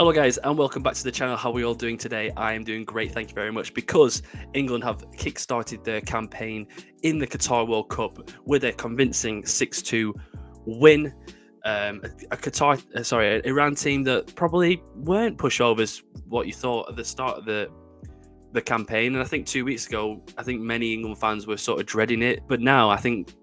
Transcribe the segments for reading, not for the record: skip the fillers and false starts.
Hello, guys, and welcome back to the channel. How are we all doing today? I am doing great, thank you very much, because England have kick-started their campaign in the Qatar World Cup with a convincing 6-2 win. An Iran team that probably weren't pushovers what you thought at the start of the campaign. And I think 2 weeks ago, I think many England fans were sort of dreading it, but now I think,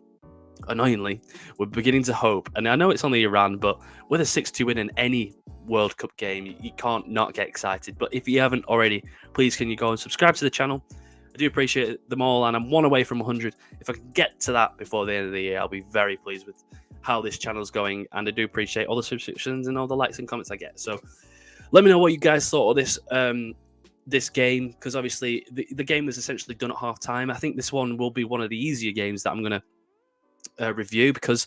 annoyingly, we're beginning to hope. And I know it's only Iran, but with a 6-2 win in any World Cup game, you can't not get excited. But if you haven't already, please can you go and subscribe to the channel? I do appreciate them all, and I'm one away from 100. If I can get to that before the end of the year, I'll be very pleased with how this channel's going. And I do appreciate all the subscriptions and all the likes and comments I get. So let me know what you guys thought of this game, because obviously the game was essentially done at half time. I think this one will be one of the easier games that I'm going to review, because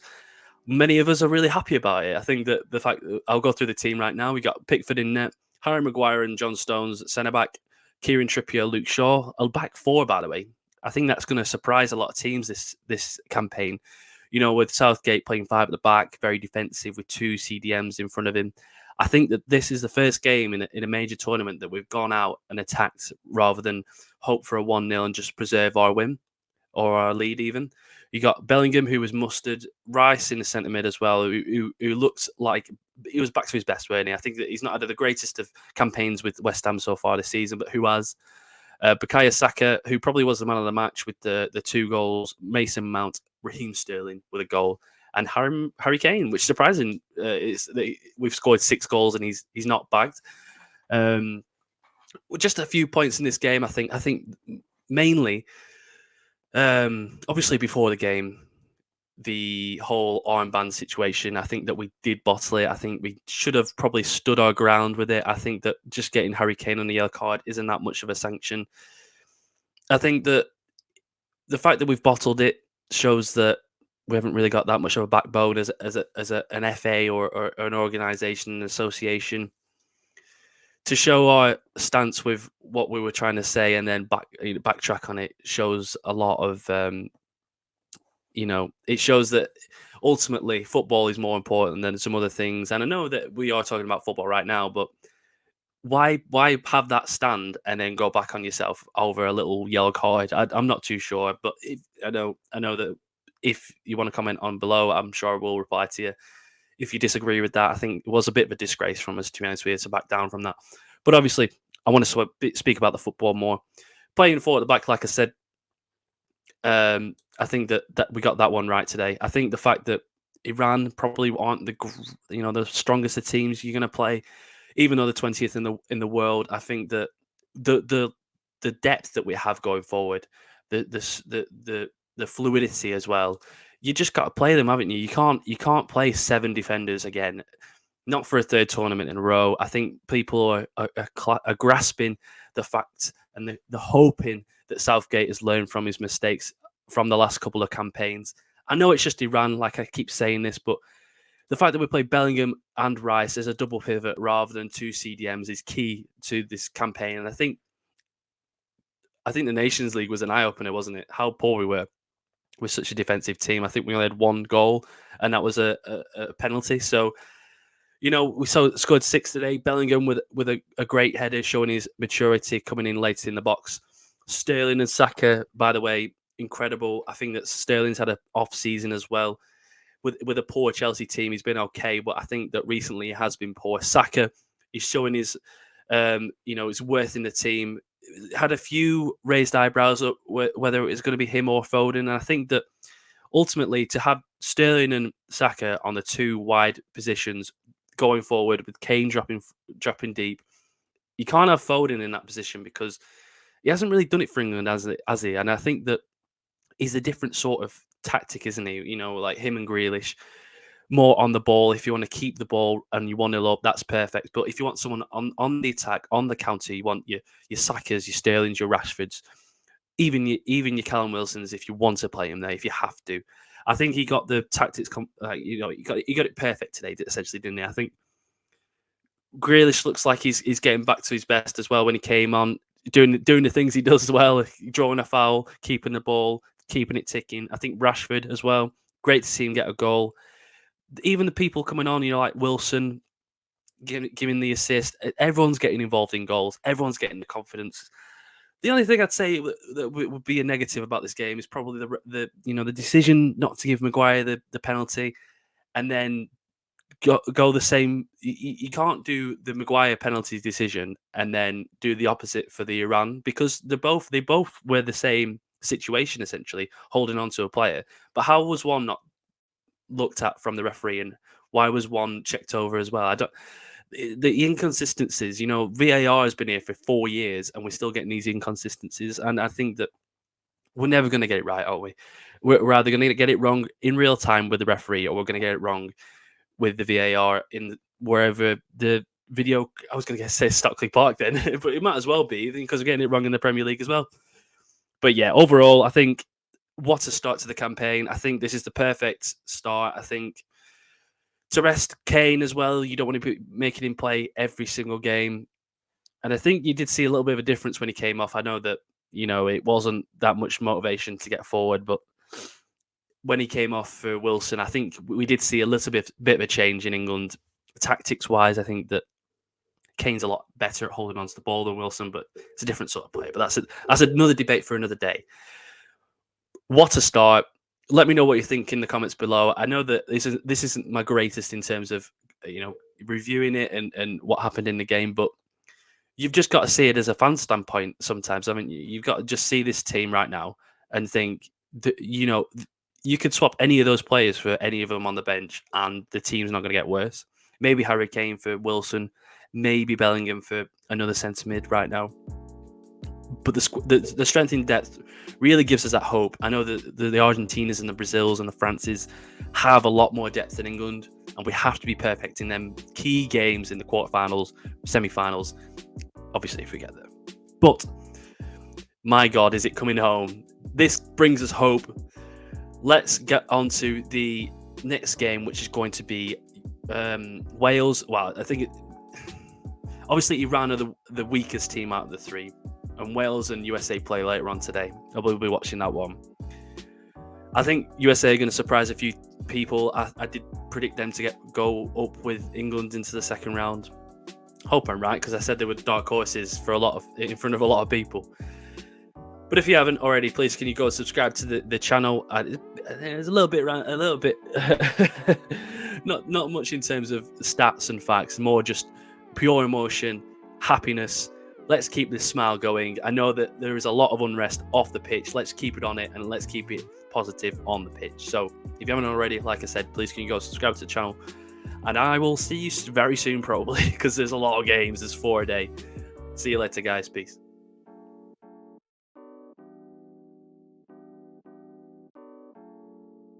many of us are really happy about it. I think that the fact that I'll go through the team right now. We got Pickford in net, Harry Maguire and John Stones at centre back, Kieran Trippier, Luke Shaw, a back four, by the way. I think that's going to surprise a lot of teams this campaign. You know, with Southgate playing five at the back, very defensive with two CDMs in front of him. I think that this is the first game in a major tournament that we've gone out and attacked rather than hope for a 1-0 and just preserve our win or our lead even. You got Bellingham, who was mustard, Rice in the centre mid as well, who looked like he was back to his best, weren't he? I think that he's not had the greatest of campaigns with West Ham so far this season, but who has? Bukayo Saka, who probably was the man of the match with the two goals, Mason Mount, Raheem Sterling with a goal, and Harry Kane, which is surprising. Is that we've scored 6 goals and he's not bagged. Just a few points in this game, I think mainly. Obviously, before the game, the whole armband situation, I think that we did bottle it. I think we should have probably stood our ground with it. I think that just getting Harry Kane on the yellow card isn't that much of a sanction. I think that the fact that we've bottled it shows that we haven't really got that much of a backbone as an FA or an organisation, an association, to show our stance with what we were trying to say and then backtrack on it shows a lot of, it shows that ultimately football is more important than some other things. And I know that we are talking about football right now, but why have that stand and then go back on yourself over a little yellow card? I'm not too sure, but I know that if you want to comment on below, I'm sure I will reply to you. If you disagree with that, I think it was a bit of a disgrace from us, to be honest with you, to back down from that. But obviously, I want to speak about the football more. Playing forward at the back, like I said, I think that we got that one right today. I think the fact that Iran probably aren't the strongest of teams you're going to play, even though they're 20th in the world. I think that the depth that we have going forward, the fluidity as well. You just got to play them, haven't you? You can't play 7 defenders again, not for a third tournament in a row. I think people are grasping the fact and the hoping that Southgate has learned from his mistakes from the last couple of campaigns. I know it's just Iran, like I keep saying this, but the fact that we play Bellingham and Rice as a double pivot rather than 2 CDMs is key to this campaign. And I think the Nations League was an eye-opener, wasn't it? How poor we were with such a defensive team. I think we only had 1 goal, and that was a penalty. So, we scored 6 today. Bellingham with a great header, showing his maturity, coming in late in the box. Sterling and Saka, by the way, incredible. I think that Sterling's had an off season as well. With a poor Chelsea team, he's been okay, but I think that recently he has been poor. Saka is showing his, his worth in the team. Had a few raised eyebrows up whether it was going to be him or Foden, and I think that ultimately to have Sterling and Saka on the 2 wide positions going forward with Kane dropping deep, you can't have Foden in that position because he hasn't really done it for England, has he? And I think that he's a different sort of tactic, isn't he? Like him and Grealish, more on the ball. If you want to keep the ball and you want to up, that's perfect. But if you want someone on the attack, on the counter, you want your Sakas, your Sterlings, your Rashfords, even your Callum Wilsons, if you want to play him there, if you have to. I think he got the tactics. He got it perfect today, essentially, didn't he? I think Grealish looks like he's getting back to his best as well when he came on, doing the things he does as well, drawing a foul, keeping the ball, keeping it ticking. I think Rashford as well. Great to see him get a goal. Even the people coming on, like Wilson, giving the assist. Everyone's getting involved in goals. Everyone's getting the confidence. The only thing I'd say that would be a negative about this game is probably the decision not to give Maguire the penalty, and then go the same. You can't do the Maguire penalty decision and then do the opposite for the Iran, because they both were the same situation, essentially holding on to a player. But how was one not looked at from the referee, and why was one checked over as well? I don't. The inconsistencies, VAR has been here for 4 years, and we're still getting these inconsistencies. And I think that we're never going to get it right, are we? We're either going to get it wrong in real time with the referee, or we're going to get it wrong with the VAR in wherever the video. I was going to say Stockley Park then, but it might as well be, because we're getting it wrong in the Premier League as well. But yeah, overall, I think what a start to the campaign. I think this is the perfect start. I think to rest Kane as well, you don't want to be making him play every single game. And I think you did see a little bit of a difference when he came off. I know that, it wasn't that much motivation to get forward, but when he came off for Wilson, I think we did see a little bit of a change in England. Tactics-wise, I think that Kane's a lot better at holding on to the ball than Wilson, but it's a different sort of player. But that's another debate for another day. What a start. Let me know what you think in the comments below. I know that this isn't my greatest in terms of, reviewing it and what happened in the game, but you've just got to see it as a fan standpoint sometimes. I mean, you've got to just see this team right now and think that, you could swap any of those players for any of them on the bench, and the team's not going to get worse. Maybe Harry Kane for Wilson, maybe Bellingham for another centre mid right now. But the strength in depth really gives us that hope. I know that the Argentinas and the Brazils and the Frances have a lot more depth than England, and we have to be perfect in them key games in the quarterfinals, semi-finals, obviously if we get there. But my God, is it coming home? This brings us hope. Let's get on to the next game, which is going to be Wales. Well, I think obviously Iran are the weakest team out of the three, and Wales and USA play later on today. I will be watching that one. I think USA are going to surprise a few people. I did predict them to go up with England into the second round. Hope I'm right, because I said they were dark horses in front of a lot of people. But if you haven't already, please can you go subscribe to the channel? There's a little bit not much in terms of stats and facts, more just pure emotion, happiness. Let's keep this smile going. I know that there is a lot of unrest off the pitch. Let's keep it on it, and let's keep it positive on the pitch. So if you haven't already, like I said, please can you go subscribe to the channel, and I will see you very soon, probably, because there's a lot of games. There's 4 a day. See you later, guys. Peace.